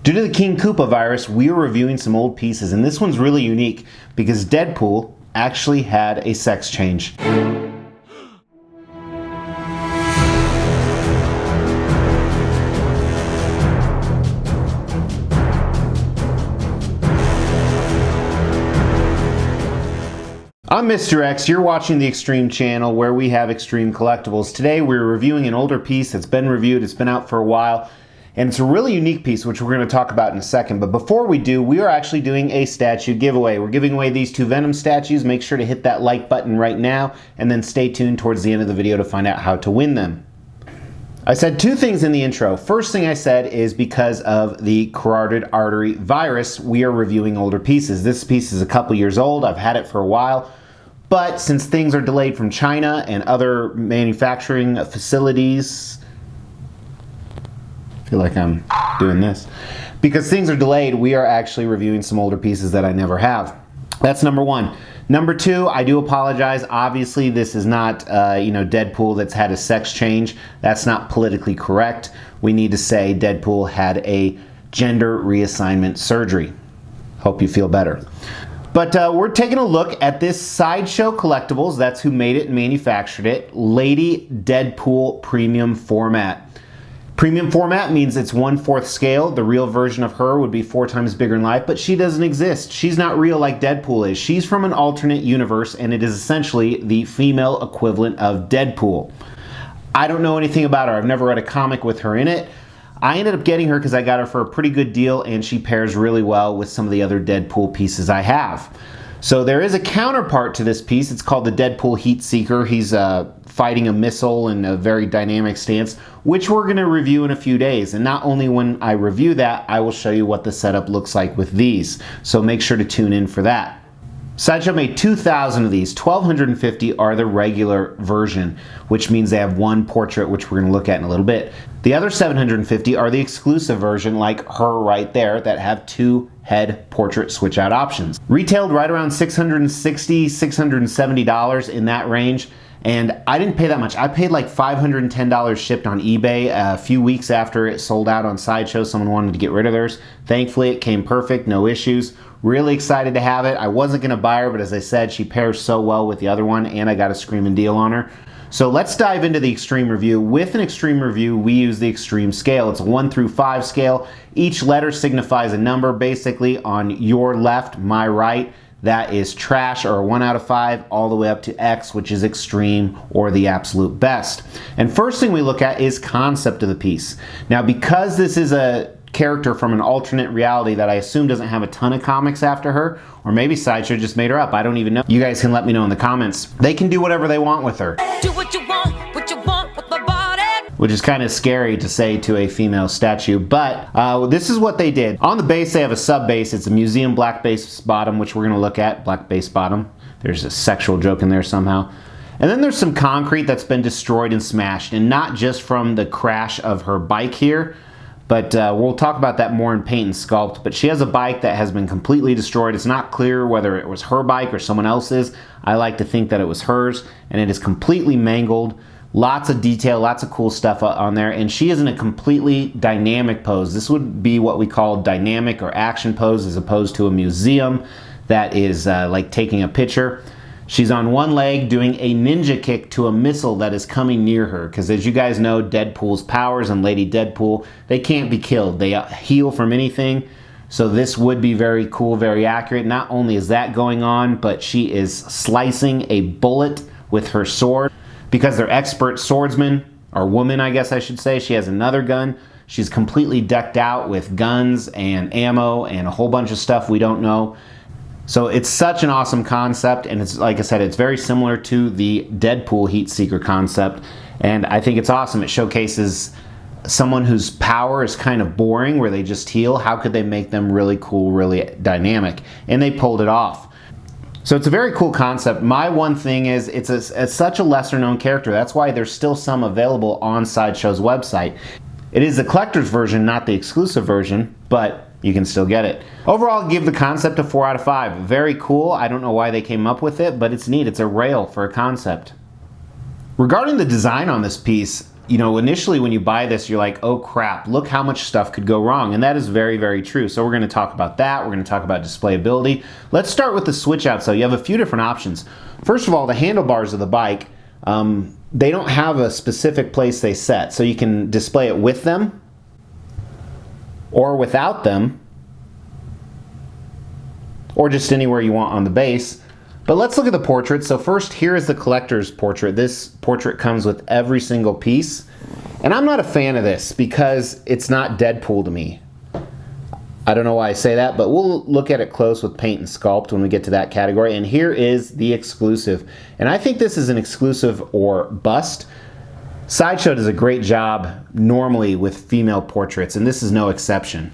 Due to the King Koopa virus, we are reviewing some old pieces, and this one's really unique because Deadpool actually had a sex change. I'm Mr. X, you're watching the Extreme channel where we have Extreme Collectibles. Today we're reviewing an older piece that's been reviewed, it's been out for a while, and it's a really unique piece which we're going to talk about in a second. But before we do, we are actually doing a statue giveaway. We're giving away these two Venom statues. Make sure to hit that like button right now and then stay tuned towards the end of the video to find out how to win them. I said two things in the intro. First thing I said is because of the carotid artery virus, we are reviewing older pieces. This piece is a couple years old. I've had it for a while. But since things are delayed from China and other manufacturing facilities, I feel like I'm doing this. Because things are delayed, we are actually reviewing some older pieces that I never have. That's number one. Number two, I do apologize. Obviously, this is not, Deadpool that's had a sex change. That's not politically correct. We need to say Deadpool had a gender reassignment surgery. Hope you feel better. But we're taking a look at this Sideshow Collectibles, that's who made it and manufactured it, Lady Deadpool Premium format. Premium format means it's 1/4 scale. The real version of her would be 4 times bigger in life, but she doesn't exist. She's not real like Deadpool is. She's from an alternate universe, and it is essentially the female equivalent of Deadpool. I don't know anything about her. I've never read a comic with her in it. I ended up getting her because I got her for a pretty good deal, and she pairs really well with some of the other Deadpool pieces I have. So there is a counterpart to this piece. It's called the Deadpool Heat Seeker. He's fighting a missile in a very dynamic stance, which we're going to review in a few days. And not only when I review that, I will show you what the setup looks like with these. So make sure to tune in for that. Sideshow made 2,000 of these. 1,250 are the regular version, which means they have one portrait, which we're going to look at in a little bit. The other 750 are the exclusive version, like her right there, that have 2 head portrait switch out options. Retailed right around $660, $670 in that range. And I didn't pay that much. I paid like $510 shipped on eBay a few weeks after it sold out on Sideshow. Someone wanted to get rid of theirs. Thankfully, it came perfect, no issues. Really excited to have it. I wasn't going to buy her, but as I said, she pairs so well with the other one, and I got a screaming deal on her. So let's dive into the Extreme Review. With an Extreme Review, we use the Extreme scale. It's a 1 through 5 scale. Each letter signifies a number. Basically, on your left, my right, that is trash or a 1 out of 5, all the way up to X, which is extreme or the absolute best. And first thing we look at is concept of the piece. Now, because this is a character from an alternate reality that I assume doesn't have a ton of comics after her, or maybe Sideshow just made her up, I don't even know. You guys can let me know in the comments. They can do whatever they want with her. Do what you want with the body. Which is kind of scary to say to a female statue, but this is what they did. On the base, they have a sub base. It's a museum black base bottom, which we're going to look at. Black base bottom. There's a sexual joke in there somehow. And then there's some concrete that's been destroyed and smashed, and not just from the crash of her bike here, but we'll talk about that more in paint and sculpt. But she has a bike that has been completely destroyed. It's not clear whether it was her bike or someone else's. I like to think that it was hers, and it is completely mangled. Lots of detail, lots of cool stuff on there, and she is in a completely dynamic pose. This would be what we call dynamic or action pose, as opposed to a museum that is like taking a picture. She's on one leg doing a ninja kick to a missile that is coming near her, because as you guys know, Deadpool's powers and Lady Deadpool, they can't be killed. They heal from anything. So this would be very cool, very accurate. Not only is that going on, but she is slicing a bullet with her sword. Because they're expert swordsmen, or woman I guess I should say. She has another gun. She's completely decked out with guns and ammo and a whole bunch of stuff we don't know. So it's such an awesome concept, and it's, like I said, it's very similar to the Deadpool Heat Seeker concept, and I think it's awesome. It showcases someone whose power is kind of boring, where they just heal. How could they make them really cool, really dynamic? And they pulled it off. So it's a very cool concept. My one thing is it's such a lesser known character. That's why there's still some available on Sideshow's website. It is the collector's version, not the exclusive version, but you can still get it. Overall, give the concept a 4 out of 5. Very cool. I don't know why they came up with it, but it's neat. It's a rail for a concept. Regarding the design on this piece, you know, initially when you buy this, you're like, oh crap, look how much stuff could go wrong. And that is very, very true. So we're going to talk about that. We're going to talk about displayability. Let's start with the switch out. So you have a few different options. First of all, the handlebars of the bike, they don't have a specific place they set. So you can display it with them or without them, or just anywhere you want on the base. But let's look at the portrait. So first, here is the collector's portrait. This portrait comes with every single piece. And I'm not a fan of this because it's not Deadpool to me. I don't know why I say that, but we'll look at it close with paint and sculpt when we get to that category. And here is the exclusive. And I think this is an exclusive or bust. Sideshow does a great job normally with female portraits, and this is no exception.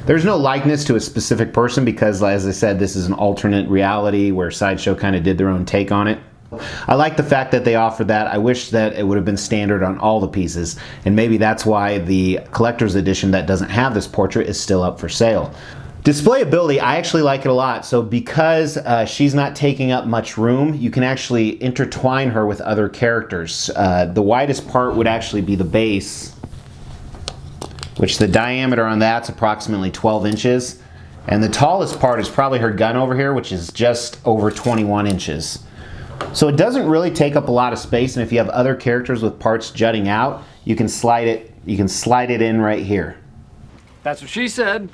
There's no likeness to a specific person because, as I said, this is an alternate reality where Sideshow kind of did their own take on it. I like the fact that they offered that. I wish that it would have been standard on all the pieces, and maybe that's why the collector's edition that doesn't have this portrait is still up for sale. Displayability, I actually like it a lot. So because she's not taking up much room, you can actually intertwine her with other characters. The widest part would actually be the base, which the diameter on that's approximately 12 inches. And the tallest part is probably her gun over here, which is just over 21 inches. So it doesn't really take up a lot of space, and if you have other characters with parts jutting out, you can slide it in right here. That's what she said.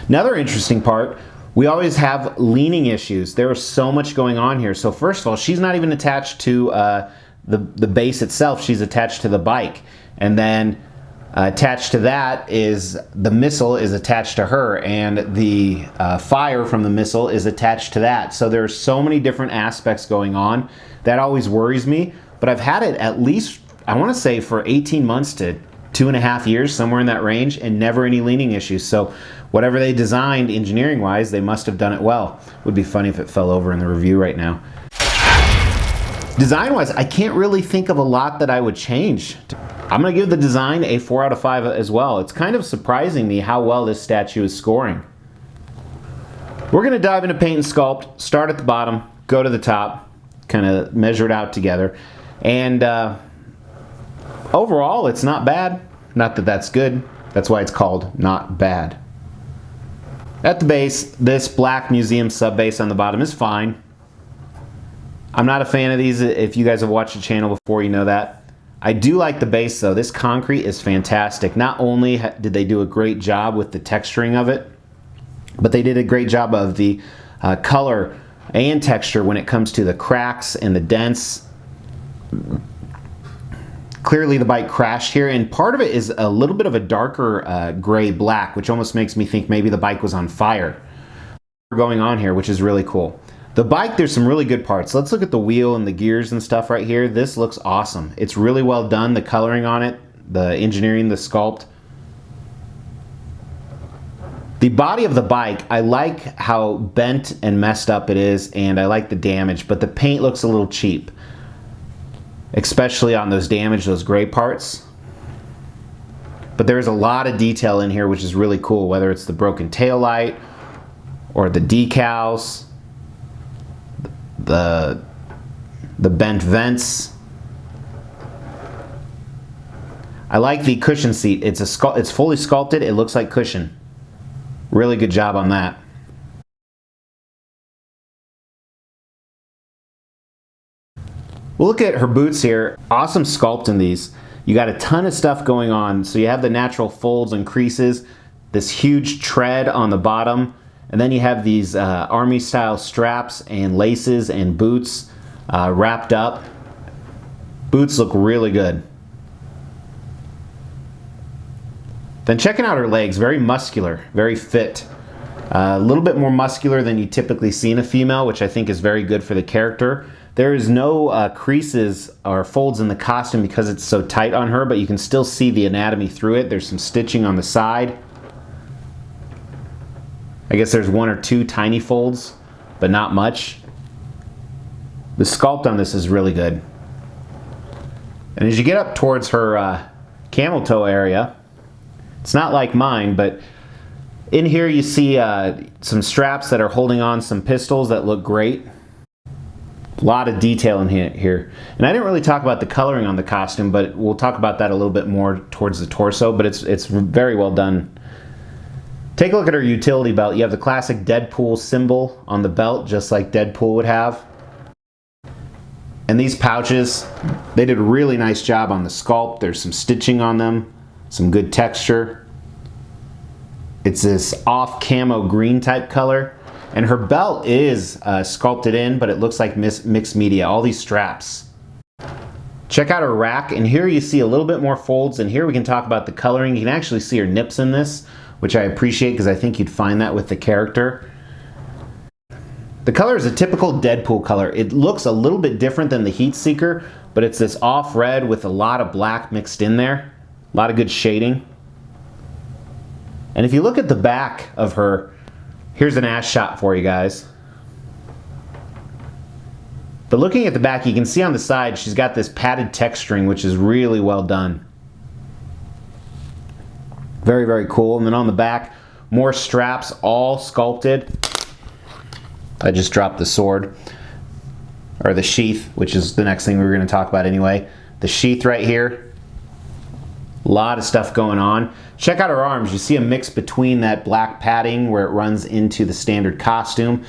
Another interesting part, we always have leaning issues. There is so much going on here. So first of all, she's not even attached to the base itself, she's attached to the bike. And then attached to that is the missile is attached to her, and the fire from the missile is attached to that. So there's so many different aspects going on. That always worries me, but I've had it at least, I want to say, for 18 months to 2.5 years, somewhere in that range, and never any leaning issues. So whatever they designed engineering wise, they must have done it well. Would be funny if it fell over in the review right now. Design wise, I can't really think of a lot that I would change. I'm going to give the design a 4 out of 5 as well. It's kind of surprising me how well this statue is scoring. We're going to dive into paint and sculpt, start at the bottom, go to the top, kind of measure it out together. And overall, it's not bad. Not that that's good. That's why it's called not bad. At the base, this black museum sub base on the bottom is fine. I'm not a fan of these. If you guys have watched the channel before, you know that. I do like the base though. This concrete is fantastic. Not only did they do a great job with the texturing of it, but they did a great job of the color and texture when it comes to the cracks and the dents. Clearly the bike crashed here, and part of it is a little bit of a darker gray black, which almost makes me think maybe the bike was on fire. Going on here, which is really cool. The bike, there's some really good parts. Let's look at the wheel and the gears and stuff right here. This looks awesome. It's really well done, the coloring on it, the engineering, the sculpt. The body of the bike, I like how bent and messed up it is, and I like the damage, but the paint looks a little cheap, especially on those damaged, those gray parts. But there's a lot of detail in here, which is really cool, whether it's the broken tail light or the decals, the bent vents. I like the cushion seat. It's fully sculpted. It looks like cushion. Really good job on that. We'll look at her boots here. Awesome sculpt in these. You got a ton of stuff going on. So you have the natural folds and creases, this huge tread on the bottom, and then you have these army style straps and laces and boots wrapped up. Boots look really good. Then checking out her legs, very muscular, very fit. A little bit more muscular than you typically see in a female, which I think is very good for the character. There is no creases or folds in the costume because it's so tight on her, but you can still see the anatomy through it. There's some stitching on the side. I guess there's 1 or 2 tiny folds, but not much. The sculpt on this is really good. And as you get up towards her camel toe area, it's not like mine, but in here you see some straps that are holding on some pistols that look great. A lot of detail in here. And I didn't really talk about the coloring on the costume, but we'll talk about that a little bit more towards the torso, but it's very well done. Take a look at her utility belt. You have the classic Deadpool symbol on the belt, just like Deadpool would have. And these pouches, they did a really nice job on the sculpt. There's some stitching on them, some good texture. It's this off camo green type color. And her belt is sculpted in, but it looks like mixed media, all these straps. Check out her rack, and here you see a little bit more folds, and here we can talk about the coloring. You can actually see her nips in this, which I appreciate because I think you'd find that with the character. The color is a typical Deadpool color. It looks a little bit different than the Heat Seeker, but it's this off red with a lot of black mixed in there. A lot of good shading. And if you look at the back of her, here's an ass shot for you guys. But looking at the back, you can see on the side she's got this padded texturing, which is really well done. Very, very cool. And then on the back, more straps, all sculpted. I just dropped the sword, or the sheath, which is the next thing we were going to talk about anyway. The sheath right here. A lot of stuff going on. Check out her arms. You see a mix between that black padding where it runs into the standard costume.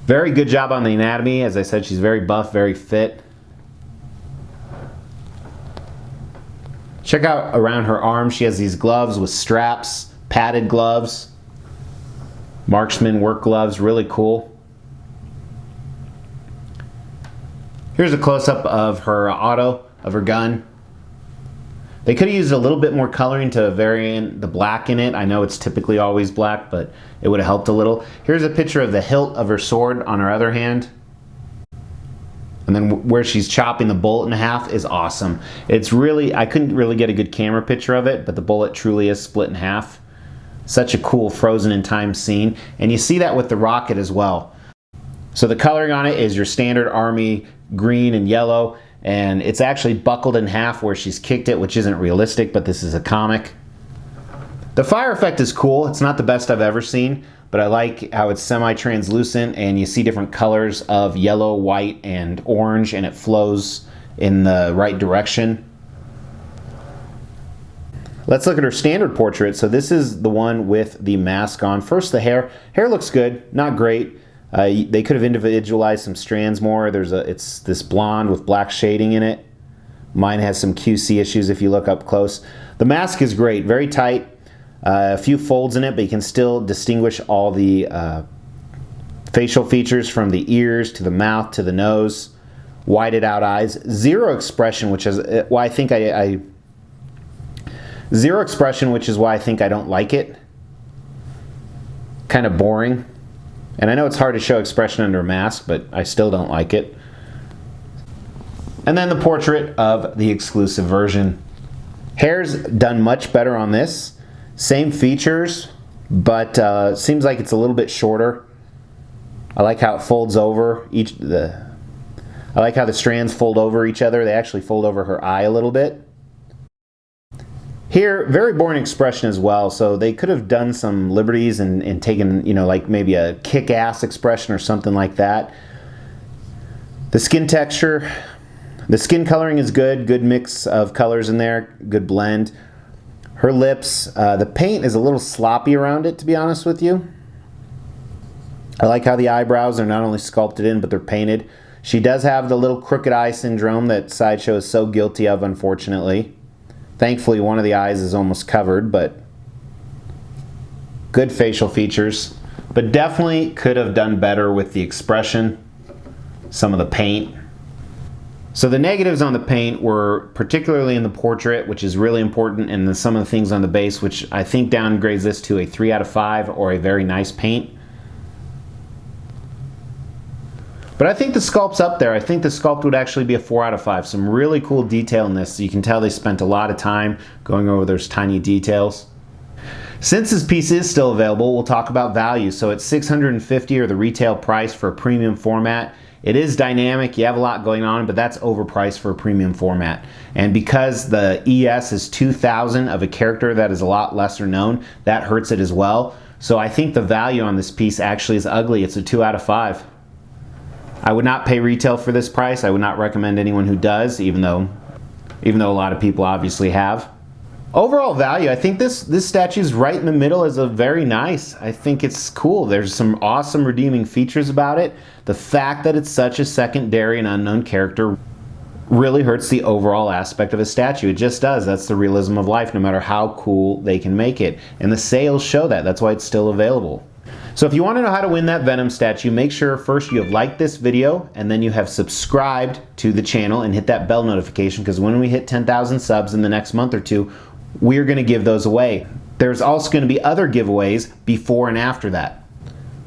Very good job on the anatomy. As I said, she's very buff, very fit. Check out around her arms. She has these gloves with straps, padded gloves. Marksman work gloves, really cool. Here's a close-up of her auto, of her gun. They could have used a little bit more coloring to vary in the black in it. I know it's typically always black, but it would have helped a little. Here's a picture of the hilt of her sword on her other hand. And then where she's chopping the bullet in half is awesome. It's really, I couldn't really get a good camera picture of it, but the bullet truly is split in half. Such a cool frozen in time scene. And you see that with the rocket as well. So the coloring on it is your standard army green and yellow. And it's actually buckled in half where she's kicked it, which isn't realistic, but this is a comic. The fire effect is cool. It's not the best I've ever seen, but I like how it's semi-translucent and you see different colors of yellow, white, and orange, and it flows in the right direction. Let's look at her standard portrait. So this is the one with the mask on. First, the hair. Hair looks good, not great. They could have individualized some strands more. It's this blonde with black shading in it. Mine has some QC issues if you look up close. The mask is great, very tight. A few folds in it, but you can still distinguish all the facial features from the ears to the mouth to the nose. Whited out eyes. Zero expression, which is why I think zero expression, which is why I think I don't like it. Kind of boring. And I know it's hard to show expression under a mask, but I still don't like it. And then the portrait of the exclusive version. Hair's done much better on this. Same features, but seems like it's a little bit shorter. I like how it folds over I like how the strands fold over each other. They actually fold over her eye a little bit. Here, very boring expression as well, so they could have done some liberties and taken, like maybe a kick-ass expression or something like that. The skin texture, the skin coloring is good mix of colors in there, good blend. Her lips, the paint is a little sloppy around it, to be honest with you. I like how the eyebrows are not only sculpted in, but they're painted. She does have the little crooked eye syndrome that Sideshow is so guilty of, unfortunately. Thankfully, one of the eyes is almost covered, but good facial features. But definitely could have done better with the expression, some of the paint. So the negatives on the paint were particularly in the portrait, which is really important, and then some of the things on the base, which I think downgrades this to a 3 out of 5 or a very nice paint. But I think the Sculpt's up there. I think the Sculpt would actually be a 4 out of 5. Some really cool detail in this. So you can tell they spent a lot of time going over those tiny details. Since this piece is still available, we'll talk about value. So it's $650 or the retail price for a premium format. It is dynamic, you have a lot going on, but that's overpriced for a premium format. And because the ES is $2,000 of a character that is a lot lesser known, that hurts it as well. So I think the value on this piece actually is ugly. It's a 2 out of 5. I would not pay retail for this price. I would not recommend anyone who does, even though a lot of people obviously have. Overall value, I think this statue is right in the middle as a very nice. I think it's cool. There's some awesome redeeming features about it. The fact that it's such a secondary and unknown character really hurts the overall aspect of a statue. It just does. That's the realism of life, no matter how cool they can make it. And the sales show that. That's why it's still available. So if you want to know how to win that Venom statue, make sure first you have liked this video and then you have subscribed to the channel and hit that bell notification, because when we hit 10,000 subs in the next month or two, we're going to give those away. There's also going to be other giveaways before and after that.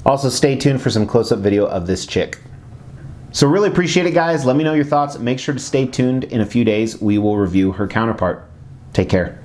Also, stay tuned for some close-up video of this chick. So really appreciate it, guys. Let me know your thoughts. Make sure to stay tuned. In a few days, we will review her counterpart. Take care.